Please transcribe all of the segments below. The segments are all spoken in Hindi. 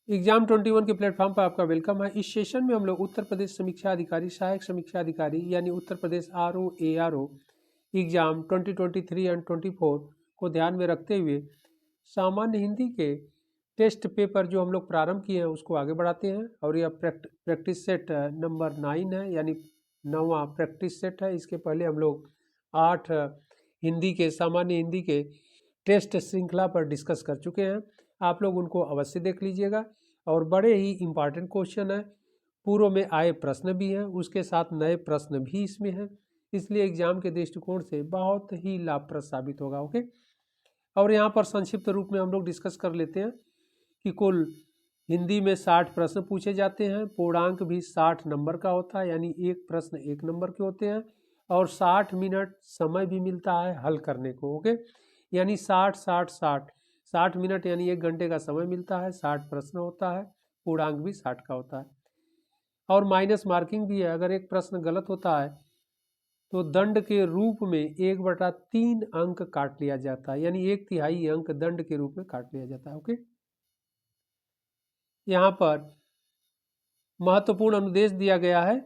एग्जाम 21 के प्लेटफॉर्म पर आपका वेलकम है। इस सेशन में हम लोग उत्तर प्रदेश समीक्षा अधिकारी, सहायक समीक्षा अधिकारी यानी Uttar Pradesh RO exam 2023 and 24 को ध्यान में रखते हुए सामान्य हिंदी के टेस्ट पेपर जो हम लोग प्रारंभ किए हैं उसको आगे बढ़ाते हैं। और यह प्रैक्टिस सेट नंबर 9 है, यानी 9वां प्रैक्टिस सेट है। इसके पहले हम लोग 8 हिंदी के सामान्य हिंदी के टेस्ट श्रृंखला पर डिस्कस कर चुके हैं। आप लोग उनको अवश्य देख लीजिएगा और बड़े ही इम्पॉर्टेंट क्वेश्चन है। पूर्व में आए प्रश्न भी हैं, उसके साथ नए प्रश्न भी इसमें हैं, इसलिए एग्जाम के दृष्टिकोण से बहुत ही लाभप्रद साबित होगा। ओके, और यहाँ पर संक्षिप्त रूप में हम लोग डिस्कस कर लेते हैं कि कुल हिंदी में 60 प्रश्न पूछे जाते हैं। पूर्णांक भी 60 नंबर का होता है, यानी एक प्रश्न 1 नंबर के होते हैं और 60 मिनट समय भी मिलता है हल करने को। ओके, यानी 60 मिनट यानी 1 घंटे का समय मिलता है। 60 प्रश्न होता है, पूर्णांक भी 60 का होता है और माइनस मार्किंग भी है। अगर एक प्रश्न गलत होता है तो दंड के रूप में 1/3 अंक काट लिया जाता है, यानी 1/3 अंक दंड के रूप में काट लिया जाता है। ओके, यहाँ पर महत्वपूर्ण अनुदेश दिया गया है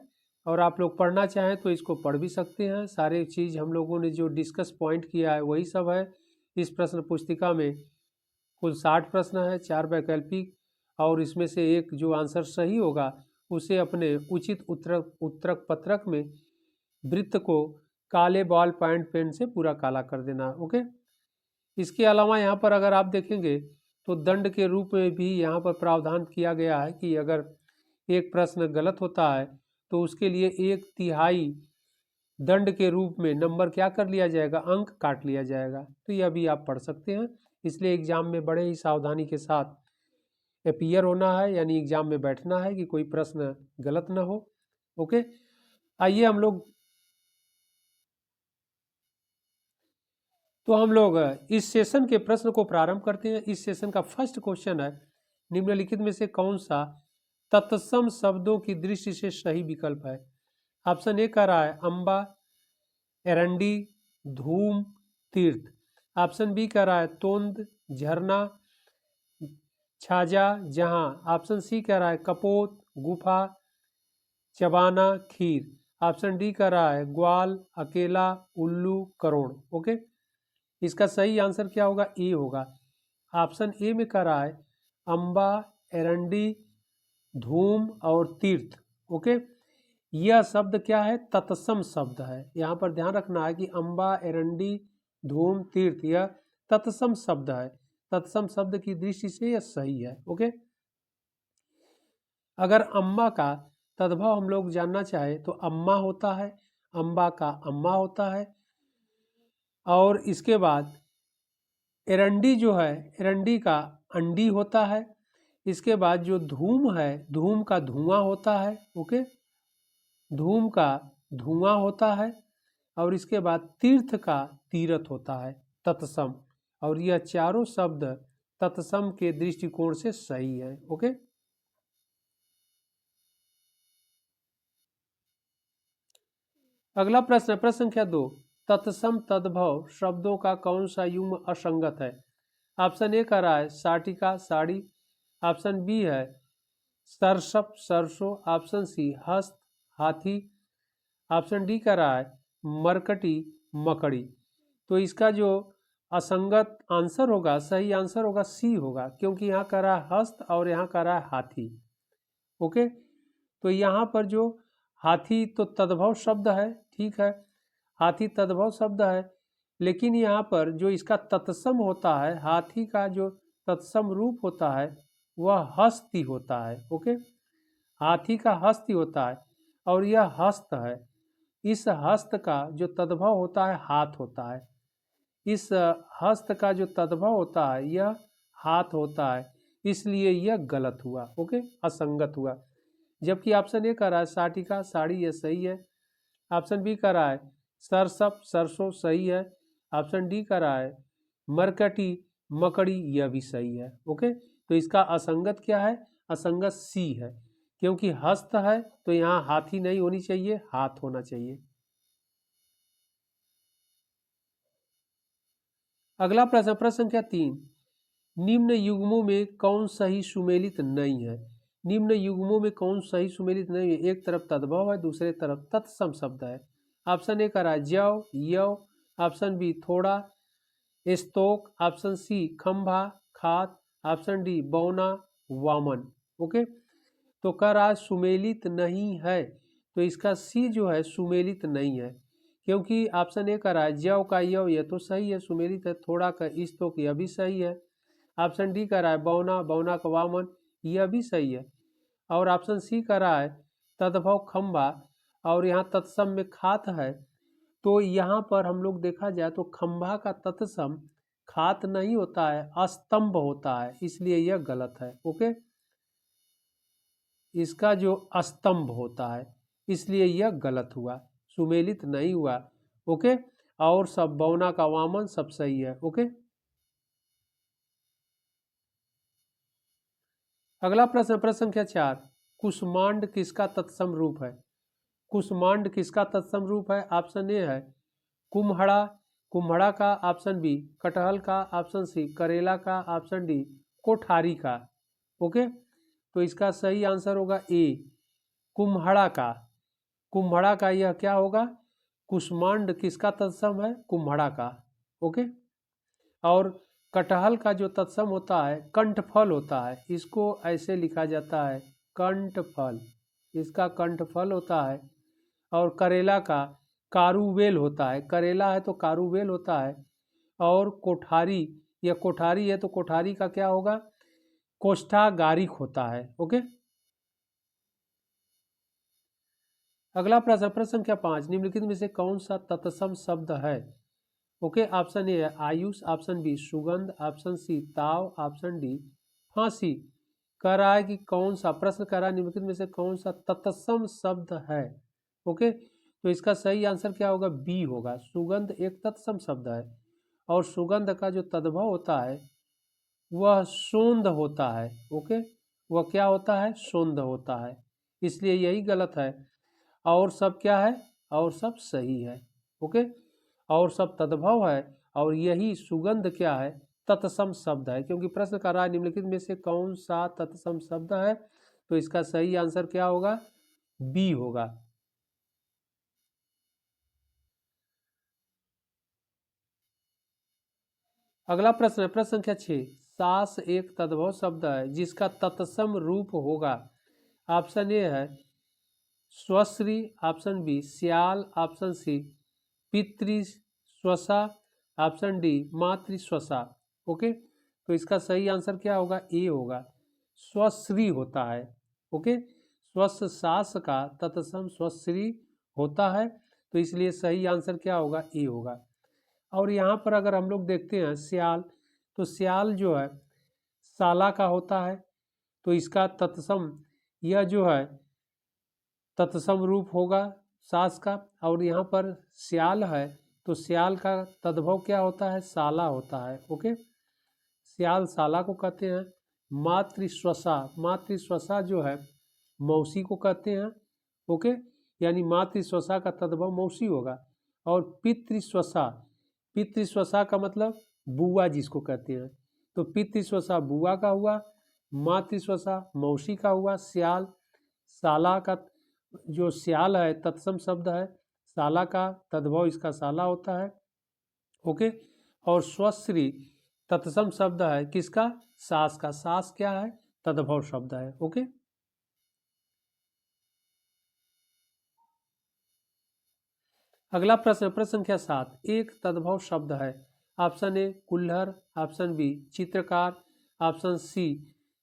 और आप लोग पढ़ना चाहें तो इसको पढ़ भी सकते हैं। सारे चीज़ हम लोगों ने जो डिस्कस पॉइंट किया है वही सब है। इस प्रश्न पुस्तिका में कुल 60 प्रश्न है, 4 वैकल्पिक, और इसमें से एक जो आंसर सही होगा उसे अपने उचित उत्तरक पत्रक में वृत्त को काले बॉल पॉइंट पेन से पूरा काला कर देना। ओके, इसके अलावा यहाँ पर अगर आप देखेंगे तो दंड के रूप में भी यहाँ पर प्रावधान किया गया है कि अगर एक प्रश्न गलत होता है तो उसके लिए 1/3 दंड के रूप में नंबर क्या कर लिया जाएगा, अंक काट लिया जाएगा। तो यह भी आप पढ़ सकते हैं। इसलिए एग्जाम में बड़े ही सावधानी के साथ अपीयर होना है, यानी एग्जाम में बैठना है कि कोई प्रश्न गलत ना हो। ओके, आइए हम लोग इस सेशन के प्रश्न को प्रारंभ करते हैं। इस सेशन का फर्स्ट क्वेश्चन है, निम्नलिखित में से कौन सा तत्सम शब्दों की दृष्टि से सही विकल्प है। ऑप्शन ए कह रहा है अम्बा, एरंडी, धूम, तीर्थ। ऑप्शन बी कह रहा है तोंद, झरना, छाजा, जहां। ऑप्शन सी कह रहा है कपोत, गुफा, चबाना, खीर। ऑप्शन डी कह रहा है ग्वाल, अकेला, उल्लू, करोड़। ओके, इसका सही आंसर क्या होगा, ए होगा। ऑप्शन ए में कह रहा है अम्बा, एरंडी, धूम और तीर्थ। ओके, यह शब्द क्या है, तत्सम शब्द है। यहाँ पर ध्यान रखना है कि अम्बा, एरंडी, धूम, तीर्थ यह तत्सम शब्द है। तत्सम शब्द की दृष्टि से यह सही है। ओके, अगर अम्मा का तद्भव हम लोग जानना चाहे तो अम्मा होता है, अम्बा का अम्मा होता है। और इसके बाद एरंडी जो है, एरंडी का अंडी होता है। इसके बाद जो धूम है, धूम का धुआं होता है। ओके, धूम का धुआं होता है। और इसके बाद तीर्थ का तीरथ होता है, तत्सम। और यह चारों शब्द तत्सम के दृष्टिकोण से सही है। ओके, अगला प्रश्न, प्रश्न संख्या 2, तत्सम तद्भव शब्दों का कौन सा युग्म असंगत है। ऑप्शन ए कह रहा है साटिका, साड़ी। ऑप्शन बी है सरसप, सरसों। ऑप्शन सी हस्त, हाथी। ऑप्शन डी कह रहा है मरकटी, मकड़ी। तो इसका जो असंगत आंसर होगा, सही आंसर होगा सी होगा, क्योंकि यहाँ कह रहा है हस्त और यहाँ कह रहा है हाथी। ओके, तो यहाँ पर जो हाथी तो तद्भव शब्द है, ठीक है, हाथी तद्भव शब्द है, लेकिन यहाँ पर जो इसका तत्सम होता है, हाथी का जो तत्सम रूप होता है वह हस्ती होता है। ओके, हाथी का हस्ती होता है और यह हस्त है। इस हस्त का जो तद्भव होता है हाथ होता है। इस हस्त का जो तद्भव होता है यह हाथ होता है, इसलिए यह गलत हुआ। ओके, असंगत हुआ। जबकि ऑप्शन ए कह रहा है साटिका, साड़ी, यह सही है। ऑप्शन बी कह रहा है सरसप, सरसों, सही है। ऑप्शन डी कह रहा है मरकटी, मकड़ी, यह भी सही है। ओके, तो इसका असंगत क्या है, असंगत सी है, क्योंकि हस्त है तो यहाँ हाथी नहीं होनी चाहिए, हाथ होना चाहिए। अगला प्रश्न, प्रश्न संख्या 3, निम्न युग्मों में कौन सही सुमेलित नहीं है? निम्न युग्मों में कौन सही सुमेलित नहीं है? एक तरफ तद्भव है, दूसरे तरफ तत्सम शब्द है। ऑप्शन ए का रहा है जव, यव, ऑप्शन बी थोड़ा, स्तोक, ऑप्शन सी खंभा, खात, ऑप्शन डी बौना, वामन। ओके, तो कह रहा है सुमेलित नहीं है, तो इसका सी जो है सुमेलित नहीं है, क्योंकि ऑप्शन ए का रहा है जव का यव, यह तो सही है, सुमेलित है। थोड़ा का स्तोक, यह भी सही है। ऑप्शन डी का रहा है बौना, बौना का वामन, यह भी सही है। और ऑप्शन सी का रहा है तद्भव खंभा, और यहाँ तत्सम में खात है, तो यहाँ पर हम लोग देखा जाए तो खंभा का तत्सम खात नहीं होता है, अस्तंभ होता है, इसलिए यह गलत है। ओके, इसका जो स्तंभ होता है, इसलिए यह गलत हुआ, सुमेलित नहीं हुआ। ओके, और सब बौना का वामन सब सही है। ओके, अगला प्रश्न, प्रश्न संख्या 4, कुष्मांड किसका तत्सम रूप है? कुष्मांड किसका तत्सम रूप है? ऑप्शन ए है कुम्हड़ा, कुम्हड़ा का, ऑप्शन बी कटहल का, ऑप्शन सी करेला का, ऑप्शन डी कोठारी का। ओके, तो इसका सही आंसर होगा ए, कुम्हड़ा का। कुम्हड़ा का यह क्या होगा? कुष्मांड किसका तत्सम है? कुम्हड़ा का। ओके, और कटहल का जो तत्सम होता है कंठफल होता है, इसको ऐसे लिखा जाता है कंठफल, इसका कंठफल होता है। और करेला का कारुवेल होता है, करेला है तो कारुवेल होता है। और कोठारी, या कोठारी है तो कोठारी का क्या होगा? कोष्ठागारिक होता है। ओके, अगला प्रश्न, प्रश्न संख्या 5, निम्नलिखित में से कौन सा तत्सम शब्द है? ओके, ऑप्शन ए है आयुष, ऑप्शन बी सुगंध, ऑप्शन सी ताव, ऑप्शन डी फांसी। कह रहा है कि कौन सा, प्रश्न कह रहा है निम्नलिखित में से कौन सा तत्सम शब्द है? ओके, तो इसका सही आंसर क्या होगा? बी होगा, सुगंध एक तत्सम शब्द है। और सुगंध का जो तद्भव होता है वह सोंध होता है। ओके, वह क्या होता है? सोंध होता है, इसलिए यही गलत है। और सब क्या है? और सब सही है। ओके, और सब तद्भव है, और यही सुगंध क्या है? तत्सम शब्द है, क्योंकि प्रश्न कर रहा है निम्नलिखित में से कौन सा तत्सम शब्द है, तो इसका सही आंसर क्या होगा? बी होगा। अगला प्रश्न है, प्रश्न संख्या 6, सास एक तद्भव शब्द है जिसका तत्सम रूप होगा। ऑप्शन ए है स्वश्री, ऑप्शन बी श्याल, ऑप्शन सी पितृस्वसा, ऑप्शन डी मातृस्वसा। ओके, तो इसका सही आंसर क्या होगा? ए होगा, स्वश्री होता है। ओके, स्वस्थ सास का तत्सम स्वश्री होता है, तो इसलिए सही आंसर क्या होगा? ए होगा। और यहाँ पर अगर हम लोग देखते हैं श्याल, तो श्याल जो है साला का होता है, तो इसका तत्सम यह जो है तत्सम रूप होगा सास का। और यहाँ पर श्याल है, तो श्याल का तद्भव क्या होता है? साला होता है। ओके, श्याल साला को कहते हैं। मातृस्वसा, मातृस्वसा जो है मौसी को कहते हैं। ओके, यानी मातृस्वसा का तद्भव मौसी होगा। और पितृस्वसा, पितृस्वसा का मतलब बुआ जिसको कहते हैं, तो पितृस्वसा बुआ का हुआ, मातृस्वसा मौसी का हुआ। श्याल, साला का जो श्याल है तत्सम शब्द है, साला का तद्भव इसका साला होता है। ओके, और स्वश्री तत्सम शब्द है किसका? सास का, सास क्या है? तद्भव शब्द है। ओके, अगला प्रश्न, प्रश्न संख्या 7, एक तद्भव शब्द है। ऑप्शन ए कुल्हड़, ऑप्शन बी चित्रकार, ऑप्शन सी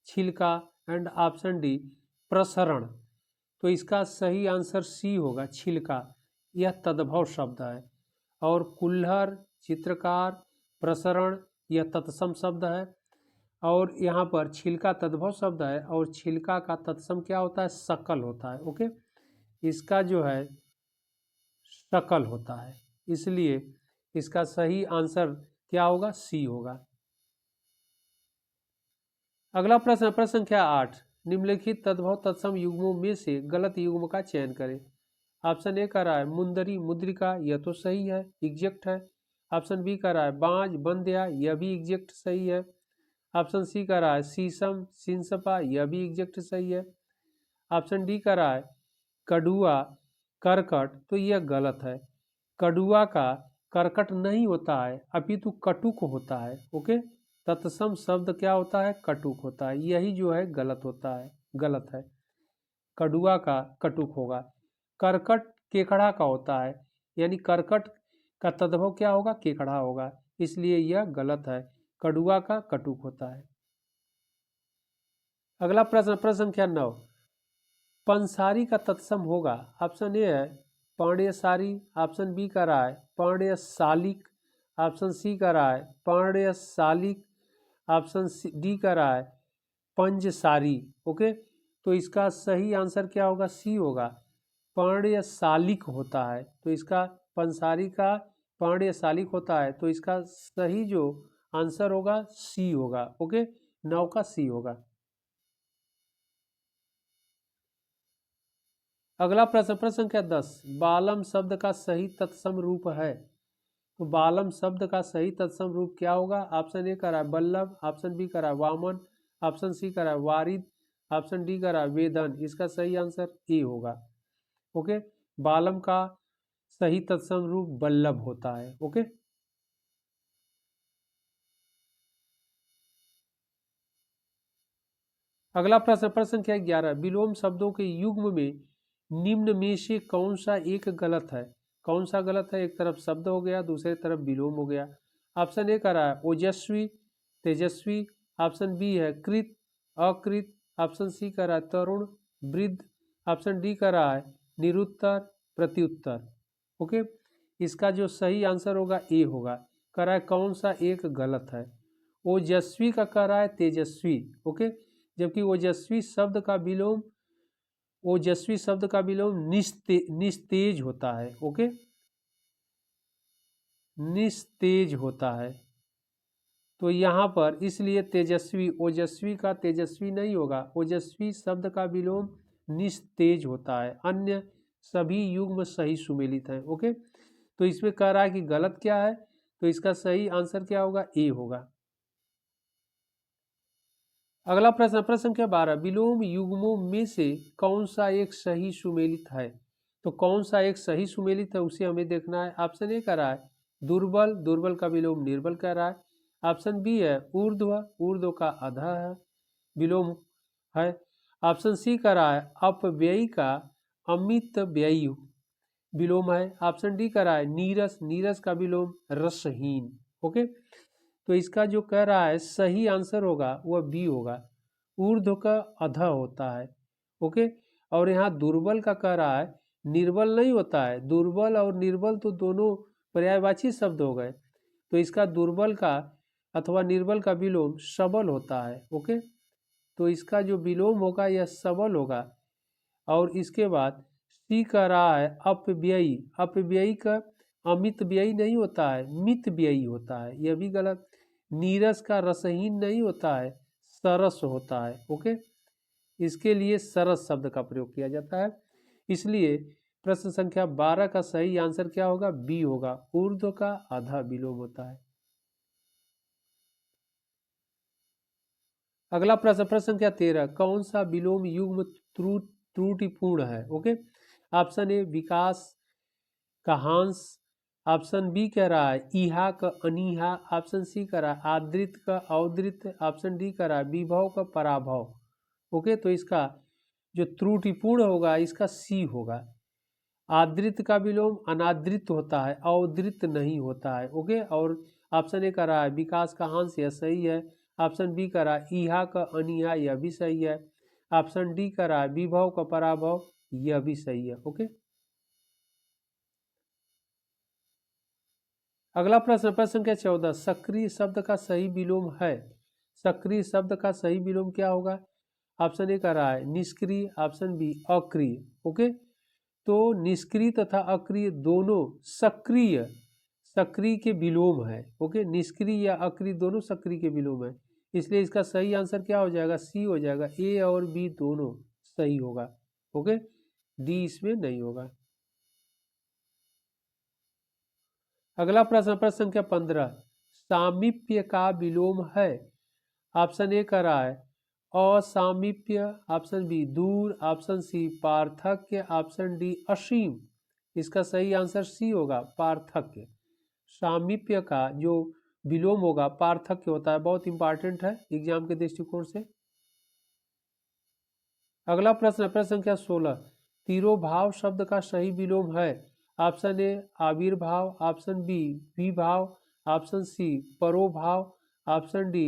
छिलका, एंड ऑप्शन डी प्रसरण। तो इसका सही आंसर सी होगा, छिलका। यह तद्भव शब्द है। और कुल्हड़, चित्रकार, प्रसरण यह तत्सम शब्द है। और यहाँ पर छिलका तद्भव शब्द है, और छिलका का तत्सम क्या होता है? शकल होता है। ओके, इसका जो है शकल होता है, इसलिए इसका सही आंसर क्या होगा? सी होगा। अगला प्रश्न, प्रश्न संख्या 8, निम्नलिखित तद्भव तत्सम युग्मों में से गलत युग्म का चयन करें। ऑप्शन ए का रहा है मुंदरी, मुद्रिका, यह तो सही है, एग्जैक्ट है। ऑप्शन बी का रहा है बाज, बंध्या, यह भी एग्जैक्ट सही है। ऑप्शन सी कह रहा है शीशम सिंसपा, यह भी एग्जैक्ट सही है। ऑप्शन डी कह रहा है कड़ुआ करकट, तो यह गलत है। कड़ुआ का करकट नहीं होता है अपितु कटुक होता है। ओके, तत्सम शब्द क्या होता है, कटुक होता है, यही जो है गलत होता है, गलत है। कड़ुआ का कटुक होगा। करकट केकड़ा का होता है, यानी करकट का तद्भव क्या होगा, केकड़ा होगा, इसलिए यह गलत है। कड़ुआ का कटुक होता है। अगला प्रश्न, प्रश्न संख्या 9, पंसारी का तत्सम होगा। ऑप्शन ए है पांड्यसारी, ऑप्शन बी का रहा है पांड्यशालिक, ऑप्शन सी का रहा है पांड्यशालिक, ऑप्शन डी का रहा है पंजसारी। ओके, तो इसका सही आंसर क्या होगा, सी होगा, पांड्यशालिक होता है। तो इसका पंसारी का पांड्यशालिक होता है, तो इसका सही जो आंसर होगा सी होगा। ओके, 9 का सी होगा। अगला प्रश्न, प्रश्न संख्या 10, बालम शब्द का सही तत्सम रूप है। तो बालम शब्द का सही तत्सम रूप क्या होगा। ऑप्शन ए का रहा है बल्लभ, ऑप्शन बी का रहा है वामन, ऑप्शन सी का रहा है वारिद, ऑप्शन डी का रहा है वेदन। इसका सही आंसर ए होगा। ओके, बालम का सही तत्सम रूप बल्लभ होता है। ओके, अगला प्रश्न, प्रश्न संख्या 11, विलोम शब्दों के युग्म में निम्न में से कौन सा एक गलत है। कौन सा गलत है, एक तरफ शब्द हो गया, दूसरे तरफ विलोम हो गया। ऑप्शन ए का रहा है ओजस्वी तेजस्वी, ऑप्शन बी है कृत अकृत, ऑप्शन सी का रहा है तरुण वृद्ध, ऑप्शन डी का रहा है निरुत्तर प्रत्युत्तर। ओके, इसका जो सही आंसर होगा ए होगा। कह रहा है कौन सा एक गलत है, ओजस्वी का कह रहा है तेजस्वी। ओके, जबकि ओजस्वी शब्द का विलोम, ओजस्वी शब्द का विलोम निस्तेज होता है। ओके, निस्तेज होता है, तो यहाँ पर इसलिए तेजस्वी, ओजस्वी का तेजस्वी नहीं होगा, ओजस्वी शब्द का विलोम निस्तेज होता है, अन्य सभी युग्म सही सुमेलित हैं। ओके, तो इसमें कह रहा है कि गलत क्या है, तो इसका सही आंसर क्या होगा, ए होगा। अगला प्रश्न, प्रश्न संख्या 12, विलोम युग्मों में से कौन सा एक सही सुमेलित है। तो कौन सा एक सही सुमेलित है उसे हमें देखना है। ऑप्शन ए कह रहा है दुर्बल, दुर्बल का विलोम निर्बल कह रहा है। ऑप्शन बी है ऊर्ध्व, ऊर्ध्व का अधः है विलोम है। ऑप्शन सी कह रहा है अपव्ययी का अमित व्ययी विलोम है। ऑप्शन डी कह रहा है नीरस, नीरस का विलोम रसहीन। ओके, तो इसका जो कह रहा है सही आंसर होगा वह बी होगा, ऊर्ध्व का अध होता है। ओके, और यहाँ दुर्बल का कह रहा है निर्बल नहीं होता है, दुर्बल और निर्बल तो दोनों पर्यायवाची शब्द हो गए, तो इसका दुर्बल का अथवा निर्बल का विलोम सबल होता है। ओके, तो इसका जो विलोम होगा यह सबल होगा। और इसके बाद सी कह रहा है अपव्ययी, अपव्ययी का अमित व्ययी नहीं होता है, मित व्ययी होता है, यह भी गलत। नीरस का रसहीन नहीं होता है, सरस होता है। ओके, इसके लिए सरस शब्द का प्रयोग किया जाता है। इसलिए प्रश्न संख्या 12 का सही आंसर क्या होगा, बी होगा, ऊर्ध्व का आधा विलोम होता है। अगला प्रश्न, प्रश्न संख्या 13, कौन सा विलोम युग्म त्रुटिपूर्ण है। ओके, ऑप्शन ए विकास का हांस, ऑप्शन बी कह रहा है ईहा का अनीहा, ऑप्शन सी कह रहा है आदृत का अवदृत, ऑप्शन डी कह रहा है विभव का पराभव। ओके, तो इसका जो त्रुटिपूर्ण होगा इसका सी होगा। आदृत का विलोम अनादृत होता है, अवदृत नहीं होता है। ओके, और ऑप्शन ए कह रहा है विकास का हांस, यह सही है। ऑप्शन बी कह रहा है ईहा का अनिहा, यह भी सही है। ऑप्शन डी कह रहा है विभव का पराभव, यह भी सही है। ओके, अगला प्रश्न, प्रश्न संख्या 14, सक्रिय शब्द का सही विलोम है। सक्रिय शब्द का सही विलोम क्या होगा। ऑप्शन ए कह रहा है निष्क्रिय, ऑप्शन बी अक्रिय। ओके, तो निष्क्रिय तथा अक्रिय दोनों सक्रिय, सक्रिय के विलोम है। ओके, निष्क्रिय या अक्रिय दोनों सक्रिय के विलोम है, इसलिए इसका सही आंसर क्या हो जाएगा, सी हो जाएगा। ए और बी दोनों सही होगा। ओके, डी इसमें नहीं होगा। अगला प्रश्न, प्रश्न संख्या 15, सामीप्य का विलोम है। ऑप्शन ए कह रहा है असामीप्य, ऑप्शन बी दूर, ऑप्शन सी पार्थक्य, ऑप्शन डी असीम। इसका सही आंसर सी होगा, पार्थक्य। सामीप्य का जो विलोम होगा पार्थक्य होता है, बहुत इंपॉर्टेंट है एग्जाम के दृष्टिकोण से। अगला प्रश्न है प्रश्न संख्या 16, तिरोभाव शब्द का सही विलोम है। ऑप्शन ए आविर्भाव, ऑप्शन बी विभाव, ऑप्शन सी परोभाव, ऑप्शन डी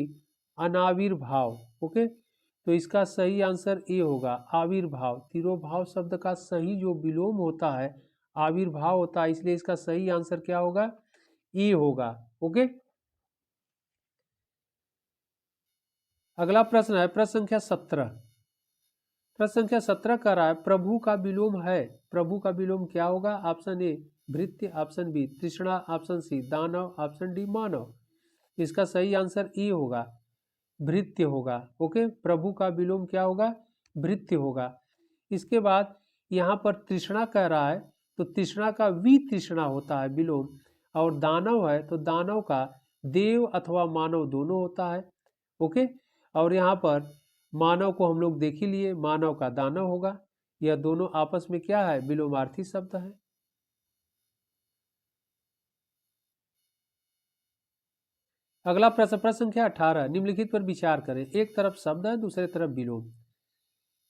अनाविर्भाव। ओके, तो इसका सही आंसर ए होगा, आविर्भाव। तिरोभाव शब्द का सही जो विलोम होता है आविर्भाव होता है, इसलिए इसका सही आंसर क्या होगा, ए होगा। ओके, अगला प्रश्न है प्रश्न संख्या 17। प्रश्न संख्या 17 कह रहा है प्रभु का विलोम है। प्रभु का विलोम क्या होगा? ऑप्शन ए भृत्य, ऑप्शन बी तृष्णा, ऑप्शन सी दानव, ऑप्शन डी मानव। इसका सही आंसर ए होगा, भृत्य होगा। ओके, प्रभु का विलोम क्या होगा, भृत्य होगा। इसके बाद यहाँ पर तृष्णा कह रहा है, तो तृष्णा का वितृष्णा होता है विलोम, और दानव है तो दानव का देव अथवा मानव दोनों होता है। ओके, और यहाँ पर मानव को हम लोग देख ही लिए, मानव का दानव होगा। यह दोनों आपस में क्या है, विलोमार्थी शब्द है। अगला प्रश्न प्रश्न संख्या 18, निम्नलिखित पर विचार करें। एक तरफ शब्द है, दूसरे तरफ विलोम।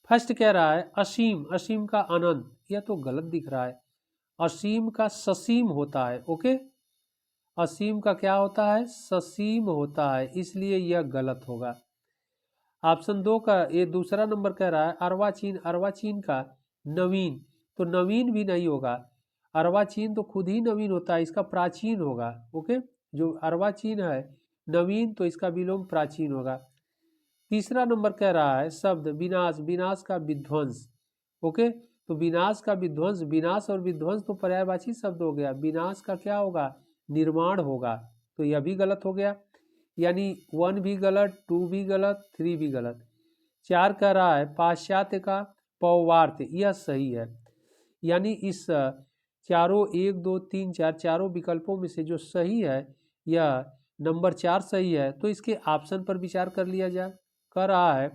फर्स्ट कह रहा है असीम, असीम का अनंत, यह तो गलत दिख रहा है। असीम का ससीम होता है। ओके, असीम का क्या होता है, ससीम होता है, इसलिए यह गलत होगा। ऑप्शन 2 का ये दूसरा नंबर कह रहा है अर्वाचीन, अर्वाचीन का नवीन, तो नवीन भी नहीं होगा। अर्वाचीन तो खुद ही नवीन होता है, इसका प्राचीन होगा। ओके, जो अर्वाचीन है नवीन, तो इसका विलोम प्राचीन होगा। तीसरा नंबर कह रहा है शब्द विनाश, विनाश का विध्वंस। ओके, तो विनाश का विध्वंस, विनाश और विध्वंस तो पर्यायवाची शब्द हो गया। विनाश का क्या होगा, निर्माण होगा, तो यह भी गलत हो गया। यानी 1 भी गलत, 2 भी गलत, 3 भी गलत। 4 कह रहा है पाश्चात्य का पौवार्थ, यह सही है। यानी इस चारों 1 2 3 4 चारों विकल्पों में से जो सही है यह नंबर 4 सही है, तो इसके ऑप्शन पर विचार कर लिया जाए। कह रहा है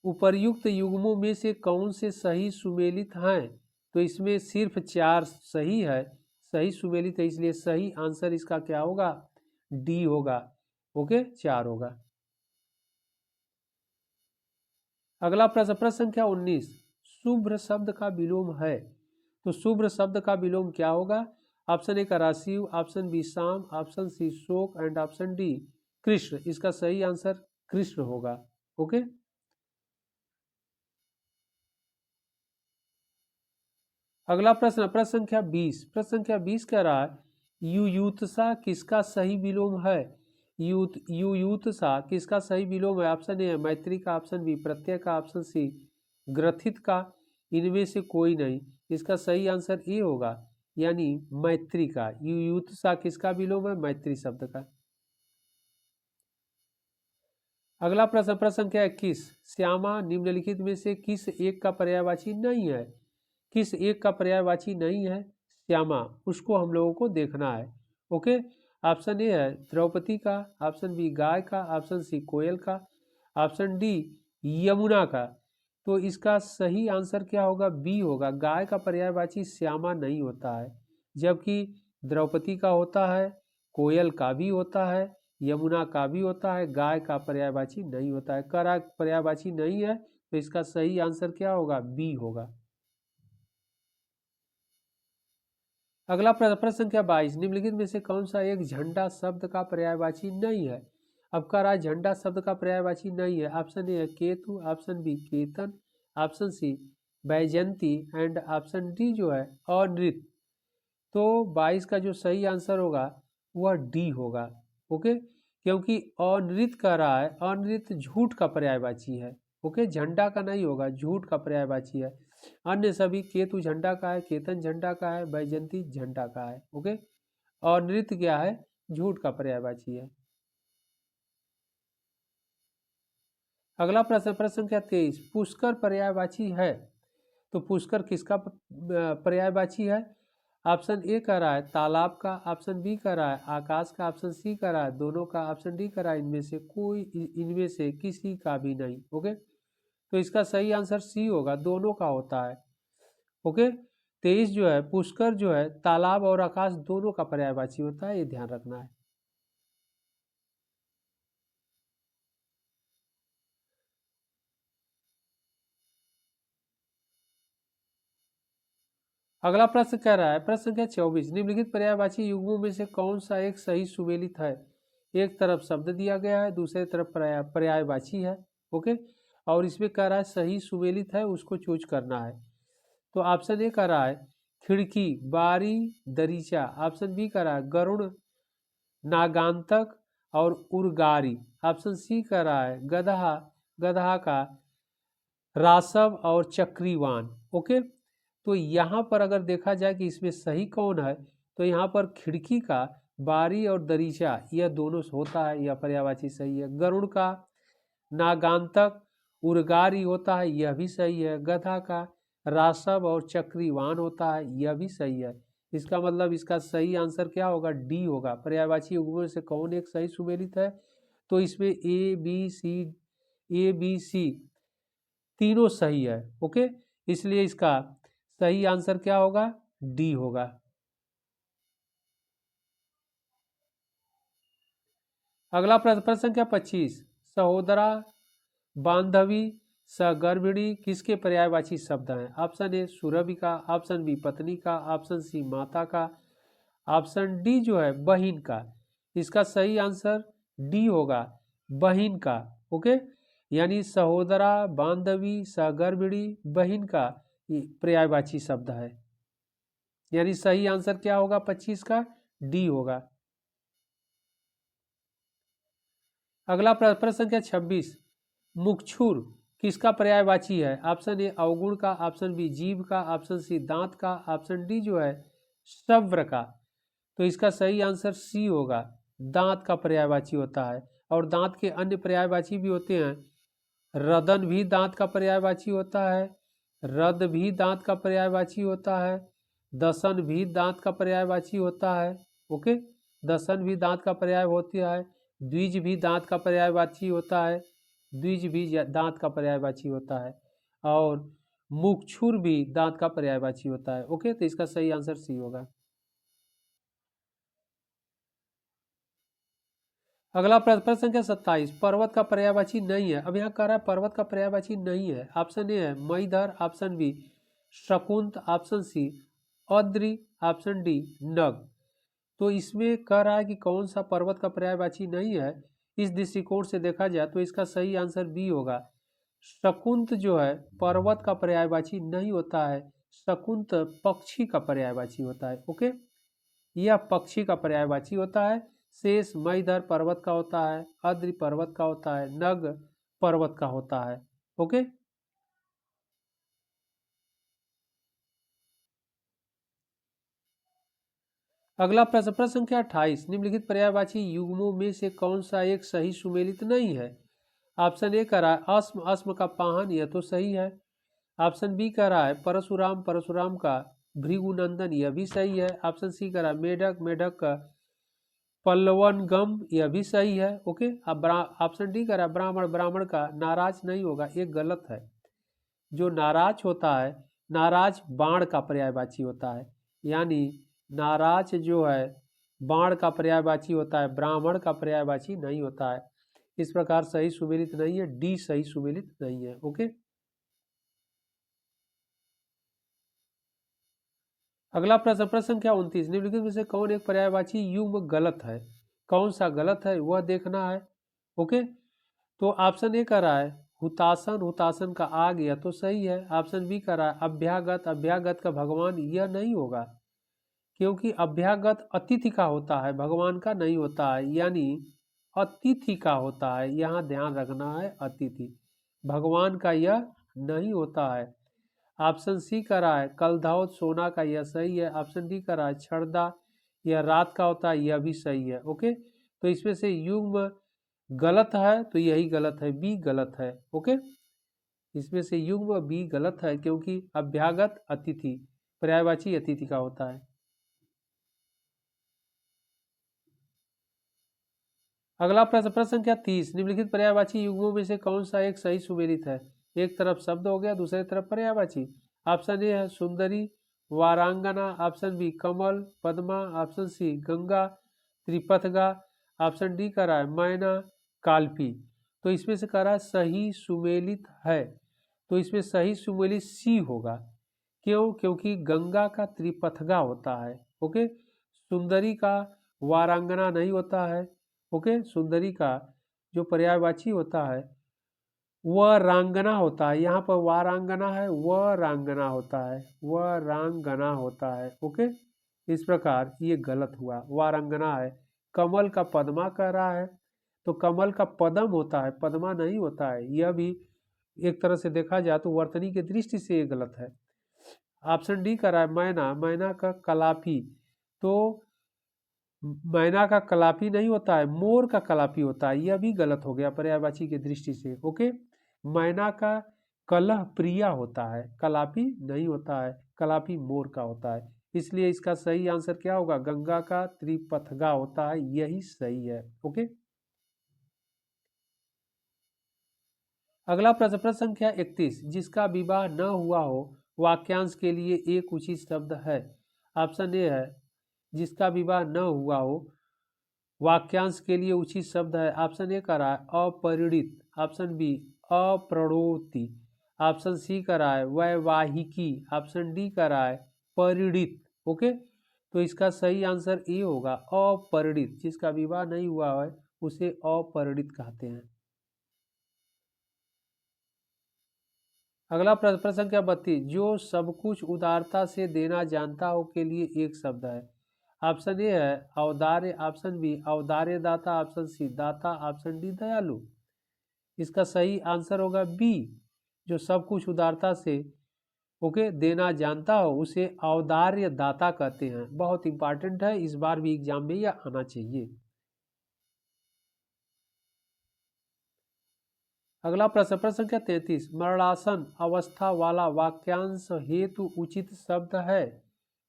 उपर्युक्त युग्मों में से कौन से सही सुमेलित हैं, तो इसमें सिर्फ 4 सही है, सही सुमेलित है, इसलिए सही आंसर इसका क्या होगा, डी होगा। ओके, 4 होगा। अगला प्रश्न प्रश्न संख्या 19, शुभ्र शब्द का विलोम है। तो शुभ्र शब्द का विलोम क्या होगा? ऑप्शन ए का शिव, ऑप्शन बी शाम, ऑप्शन सी शोक एंड ऑप्शन डी कृष्ण। इसका सही आंसर कृष्ण होगा। ओके, अगला प्रश्न प्रश्न संख्या 20। प्रश्न संख्या 20 कह रहा है युयूत्सा किसका सही विलोम है? युयूत्सा किसका सही विलोम है? ऑप्शन ए मैत्री का, ऑप्शन बी प्रत्यय का, ऑप्शन सी ग्रथित का, इनमें से कोई नहीं। इसका सही आंसर ए होगा, यानी मैत्री का। युयूत्सा किसका विलोम है? मैत्री शब्द का। अगला प्रश्न प्रश्न संख्या 21, श्यामा निम्नलिखित में से किस एक का पर्यायवाची नहीं है? किस एक का पर्यायवाची नहीं है श्यामा, उसको हम लोगों को देखना है। ओके, ऑप्शन ए है द्रौपदी का, ऑप्शन बी गाय का, ऑप्शन सी कोयल का, ऑप्शन डी यमुना का। तो इसका सही आंसर क्या होगा? बी होगा, गाय का पर्यायवाची श्यामा नहीं होता है, जबकि द्रौपदी का होता है, कोयल का भी होता है, यमुना का भी होता है, गाय का पर्यायवाची नहीं होता है। करा पर्यायवाची नहीं है, तो इसका सही आंसर क्या होगा? बी होगा। अगला प्रश्न संख्या 22, निम्नलिखित में से कौन सा एक झंडा शब्द का पर्यायवाची नहीं है? अब कह रहा है झंडा शब्द का पर्यायवाची नहीं है। ऑप्शन ए है Ketu, option B Ketan, option C Baijanti and option D जो है अनृत। तो 22 का जो सही आंसर होगा वह डी होगा। ओके, क्योंकि अनृत कह रहा है, अनृत झूठ का पर्यायवाची है। ओके, झंडा का नहीं होगा, झूठ का पर्यायवाची है। अन्य सभी केतु झंडा का है, केतन झंडा का है, बैजंती झंडा का है। ओके, और नृत्य क्या है? झूठ का पर्यायवाची है। अगला प्रश्न प्रश्न संख्या 23, पुष्कर पर्यायवाची है। तो पुष्कर किसका पर्यायवाची है? ऑप्शन ए कह रहा है तालाब का, ऑप्शन बी कह रहा है आकाश का, ऑप्शन सी कह रहा है दोनों का, ऑप्शन डी कह रहा है इनमें से किसी का भी नहीं। ओके, तो इसका सही आंसर सी होगा, दोनों का होता है। ओके, 23 जो है पुष्कर जो है तालाब और आकाश दोनों का पर्यायवाची होता है, ये ध्यान रखना है। अगला प्रश्न कह रहा है, प्रश्न संख्या 24, निम्नलिखित पर्यायवाची युग्मों में से कौन सा एक सही सुमेलित है। एक तरफ शब्द दिया गया है, दूसरे तरफ पर्यायवाची है। ओके, और इसमें कह रहा है सही सुमेलित है, उसको चूज करना है। तो ऑप्शन ए कह रहा है खिड़की, बारी, दरीचा। ऑप्शन बी कह रहा है गरुड़, नागांतक और उर्गारी। ऑप्शन सी कह रहा है गधा, गधा का रासव और चक्रीवान। ओके, तो यहाँ पर अगर देखा जाए कि इसमें सही कौन है, तो यहाँ पर खिड़की का, बारी और दरीचा यह दोनों होता है, यह पर्यायवाची सही है। गरुड़ का, नागांतक, उर्गारी होता है, यह भी सही है। गधा का रासव और चक्रीवान होता है, यह भी सही है। इसका मतलब इसका सही आंसर क्या होगा, डी होगा। पर्यायवाची युग्मों से कौन एक सही सुमेलित है, तो इसमें ए बी सी तीनों सही है। ओके, इसलिए इसका सही आंसर क्या होगा, डी होगा। अगला प्रश्न संख्या 25, सहोदरा, बांधवी, सगर्भिणी किसके पर्यायवाची शब्द हैं। ऑप्शन ए सुरभि का, ऑप्शन बी पत्नी का, ऑप्शन सी माता का, ऑप्शन डी जो है बहिन का। इसका सही आंसर डी होगा, बहिन का। ओके, यानी सहोदरा, बांधवी, सगर्भिणी, बहिन का पर्यायवाची शब्द है। यानी सही आंसर क्या होगा 25 का, डी होगा। अगला प्रश्न संख्या 26, मुक्षुर किसका पर्यायवाची है। ऑप्शन ए अवगुण का, ऑप्शन बी जीभ का, ऑप्शन सी दांत का, ऑप्शन डी जो है सव्र का। तो इसका सही आंसर सी होगा, दांत का पर्यायवाची होता है। और दांत के अन्य पर्यायवाची भी होते हैं, रदन भी दांत का पर्यायवाची होता है, रद भी दांत का पर्यायवाची होता है, दसन भी दांत का पर्यायवाची होता है। ओके, दसन भी दांत का पर्याय होता है, द्विज भी दांत का पर्यायवाची होता है, द्विज भी दांत का पर्यायवाची होता है, और मुक्षुर भी दांत का पर्यायवाची होता है। ओके, तो इसका सही आंसर सी होगा। अगला प्रश्न संख्या 27, पर्वत का पर्यायवाची नहीं है। अब यहाँ कह रहा है पर्वत का पर्यायवाची नहीं है। ऑप्शन ए है मईधर, ऑप्शन बी शकुंत, ऑप्शन सी अद्रि, ऑप्शन डी नग। तो इसमें कह रहा है कि कौन सा पर्वत का पर्यायवाची नहीं है। इस दृष्टिकोण से देखा जाए तो इसका सही आंसर बी होगा, शकुंत जो है पर्वत का पर्यायवाची नहीं होता है, शकुंत पक्षी का पर्यायवाची होता है। ओके, यह पक्षी का पर्यायवाची होता है। शेष मईधर पर्वत का होता है, अद्रि पर्वत का होता है, नग पर्वत का होता है। ओके, अगला प्रश्न प्रश्न संख्या 28, निम्नलिखित पर्यायवाची युग्मों में से कौन सा एक सही सुमेलित नहीं है। ऑप्शन ए कह रहा है अस्म, अस्म का पाहन, यह तो सही है। ऑप्शन बी कह रहा है परशुराम, परशुराम का भृगुनंदन, यह भी सही है। ऑप्शन सी कह रहा है मेढक, मेढक का पल्लवनगम, यह भी सही है। ओके, अब ऑप्शन डी कह रहा है ब्राह्मण, ब्राह्मण का नाराज नहीं होगा, एक गलत है। जो नाराज होता है, नाराज बाण का पर्यायवाची होता है, यानी नाराज जो है बाण का पर्यायवाची होता है, ब्राह्मण का पर्यायवाची नहीं होता है। इस प्रकार सही सुमेलित नहीं है, डी सही सुमेलित नहीं है। ओके, अगला प्रश्न प्रश्न संख्या 29, निम्नलिखित में से कौन एक पर्यायवाची युग्म गलत है। कौन सा गलत है वह देखना है। ओके, तो ऑप्शन ए कह रहा है हुतासन, हुतासन का आग, यह तो सही है। ऑप्शन बी कह रहा है अभ्यागत, अभ्यागत का भगवान, यह नहीं होगा, क्योंकि अभ्यागत अतिथि का होता है, भगवान का नहीं होता है, यानी अतिथि का होता है। यहाँ ध्यान रखना है, अतिथि, भगवान का यह नहीं होता है। ऑप्शन सी का रहा है कलधौत, सोना का, यह सही है। ऑप्शन डी का रहा है छड़दा, यह रात का होता है, यह भी सही है। ओके, तो इसमें से युग्म गलत है, तो यही गलत है, बी गलत है। ओके, इसमें से युग्म बी गलत है, क्योंकि अभ्यागत अतिथि पर्यायवाची अतिथि का होता है। अगला प्रश्न, प्रश्न संख्या 30, निम्नलिखित पर्यायवाची युग्मों में से कौन सा एक सही सुमेलित है? एक तरफ शब्द हो गया, दूसरी तरफ पर्यायवाची। ऑप्शन ए है सुंदरी, वारांगना, ऑप्शन बी कमल, पद्मा, ऑप्शन सी गंगा, त्रिपथगा, ऑप्शन डी कह रहा है मैना, काल्पी। तो इसमें से कह रहा है सही सुमेलित है, तो इसमें सही सुमेलित सी होगा। क्यों? क्योंकि गंगा का त्रिपथगा होता है, ओके। सुंदरी का वारांगना नहीं होता है, ओके। सुंदरी का जो पर्यायवाची होता है वह रांगना होता है, यहाँ पर वारांगना है, वह रांगना होता है, वह रांगना होता है, ओके। इस प्रकार ये गलत हुआ, वारांगना है। कमल का पद्मा कह रहा है, तो कमल का पदम होता है, पद्मा नहीं होता है। यह भी एक तरह से देखा जाए तो वर्तनी की दृष्टि से ये गलत है। ऑप्शन डी कह रहा है मैना, मैना का कलापी, तो मैना का कलापी नहीं होता है, मोर का कलापी होता है। यह भी गलत हो गया पर्यायवाची की दृष्टि से, ओके। मैना का कलह प्रिया होता है, कलापी नहीं होता है, कलापी मोर का होता है। इसलिए इसका सही आंसर क्या होगा? गंगा का त्रिपथगा होता है, यही सही है, ओके। अगला प्रश्न, प्रश्न संख्या 31, जिसका विवाह न हुआ हो वाक्यांश के लिए एक उचित शब्द है। ऑप्शन ए है जिसका विवाह न हुआ हो वाक्यांश के लिए उचित शब्द है। ऑप्शन ए कह रहा है अपरिणित, ऑप्शन बी अप्रणोति, ऑप्शन सी कह रहा है वैवाहिकी, ऑप्शन डी कह रहा है परिणित, ओके। तो इसका सही आंसर ए होगा अपरिणित। जिसका विवाह नहीं हुआ है उसे अपरिणित कहते हैं। अगला प्रश्न, प्रश्न संख्या 32, जो सब कुछ उदारता से देना जानता हो के लिए एक शब्द है। ऑप्शन ए है औदार्य, ऑप्शन बी औदार्य दाता, ऑप्शन सी दाता, ऑप्शन डी दयालु। इसका सही आंसर होगा बी, जो सब कुछ उदारता से ओके देना जानता हो उसे औदार्य दाता कहते हैं। बहुत इंपॉर्टेंट है, इस बार भी एग्जाम में यह आना चाहिए। अगला प्रश्न, प्रश्न संख्या 33, मरणासन अवस्था वाला वाक्यांश हेतु उचित शब्द है,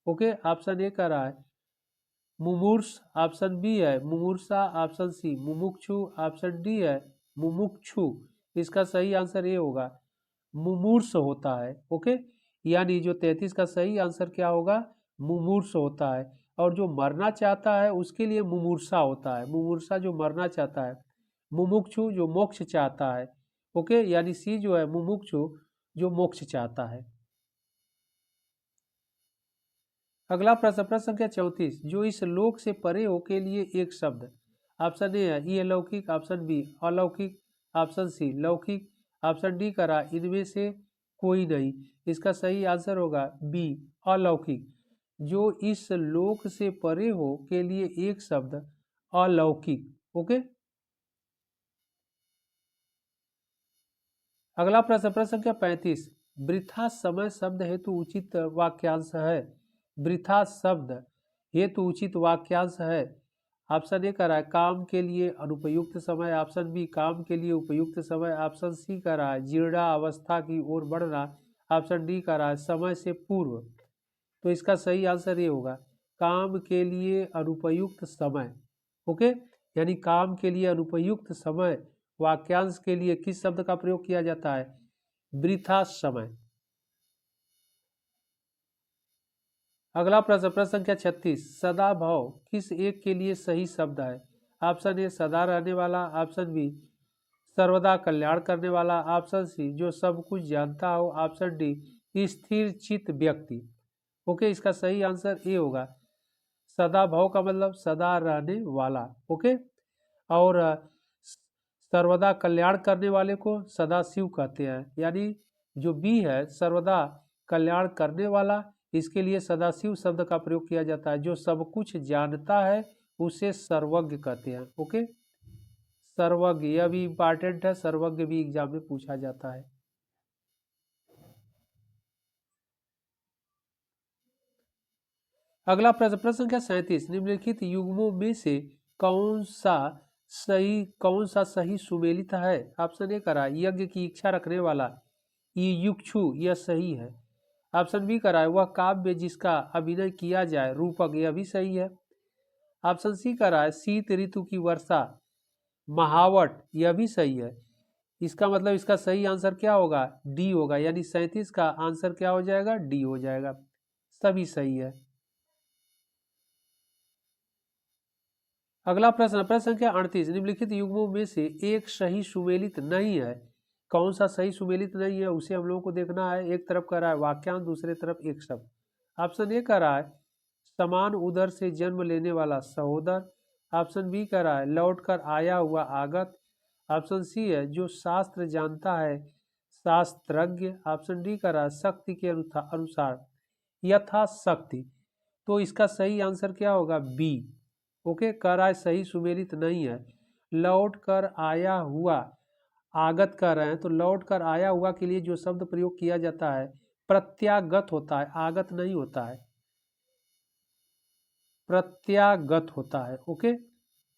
ओके। ऑप्शन ए कह रहा है मुमूर्ष, ऑप्शन बी है मुमूर्षा, ऑप्शन सी मुमुक्षु, ऑप्शन डी है मुमुक्षु। इसका सही आंसर ये होगा मुमूर्ष होता है, ओके। यानी जो 33 का सही आंसर क्या होगा? मुमूर्ष होता है। और जो मरना चाहता है उसके लिए मुमूर्षा होता है, मुमूर्षा जो मरना चाहता है, मुमुक्षु जो मोक्ष चाहता है, ओके। यानी सी जो है मुमुक्षु जो मोक्ष चाहता है। अगला प्रश्न, प्रश्न संख्या 34, जो इस लोक से परे हो के लिए एक शब्द। ऑप्शन ए है ये लौकिक, ऑप्शन बी अलौकिक, ऑप्शन सी लौकिक, ऑप्शन डी करा इनमें से कोई नहीं। इसका सही आंसर होगा बी अलौकिक। जो इस लोक से परे हो के लिए एक शब्द अलौकिक, ओके। अगला प्रश्न, प्रश्न संख्या 35, वृथा समय शब्द हेतु उचित वाक्यांश है। वृथा शब्द हेतु उचित वाक्यांश है। ऑप्शन ए कह रहा है काम के लिए अनुपयुक्त समय, ऑप्शन बी काम के लिए उपयुक्त समय, ऑप्शन सी कह रहा है जीर्णा अवस्था की ओर बढ़ना, ऑप्शन डी कह रहा है समय से पूर्व। तो इसका सही आंसर ये होगा काम के लिए अनुपयुक्त समय, ओके। यानी काम के लिए अनुपयुक्त समय वाक्यांश के लिए किस शब्द का प्रयोग किया जाता है? वृथा समय। अगला प्रश्न, प्रश्न संख्या 36, सदा भाव किस एक के लिए सही शब्द है? ऑप्शन ए सदा रहने वाला, ऑप्शन बी सर्वदा कल्याण करने वाला, ऑप्शन सी जो सब कुछ जानता हो, ऑप्शन डी स्थिर चित्त व्यक्ति, ओके। इसका सही आंसर ए होगा सदा भाव का मतलब सदा रहने वाला, ओके। और सर्वदा कल्याण करने वाले को सदा शिव कहते हैं। यानी जो बी है सर्वदा कल्याण करने वाला, इसके लिए सदाशिव शब्द का प्रयोग किया जाता है। जो सब कुछ जानता है उसे सर्वज्ञ कहते हैं, ओके। सर्वज्ञ यह भी इंपॉर्टेंट है, सर्वज्ञ भी एग्जाम में पूछा जाता है। अगला प्रश्न, प्रश्न संख्या 37, निम्नलिखित युग्मों में से कौन सा सही सुमेलित है? ऑप्शन ए करा यज्ञ की इच्छा रखने वाला, युक्षु यह सही है। ऑप्शन बी करा है वह काव्य जिसका अभिनय किया जाए, रूपक यह भी सही है। ऑप्शन सी करा है शीत ऋतु की वर्षा महावट, यह भी सही है। इसका मतलब इसका सही आंसर क्या होगा? डी होगा, यानी 37 का आंसर क्या हो जाएगा? डी हो जाएगा। सभी सही है। अगला प्रश्न, प्रश्न संख्या 38, निम्नलिखित युग्मों में से एक सही सुमेलित नहीं है। कौन सा सही सुमेलित नहीं है उसे हम लोगों को देखना है। एक तरफ कह रहा है वाक्यांश, दूसरे तरफ एक शब्द। ऑप्शन ए कह रहा है समान उदर से जन्म लेने वाला सहोदर। ऑप्शन बी कह रहा है लौट कर आया हुआ आगत। ऑप्शन सी है जो शास्त्र जानता है शास्त्रज्ञ। ऑप्शन डी कह रहा है शक्ति के अनुसार यथाशक्ति। तो इसका सही आंसर क्या होगा? बी। ओके, कह रहा है सही सुमेलित नहीं है। लौट कर आया हुआ आगत कर रहे हैं, तो लौट कर आया हुआ के लिए जो शब्द प्रयोग किया जाता है प्रत्यागत होता है, आगत नहीं होता है, प्रत्यागत होता है। ओके,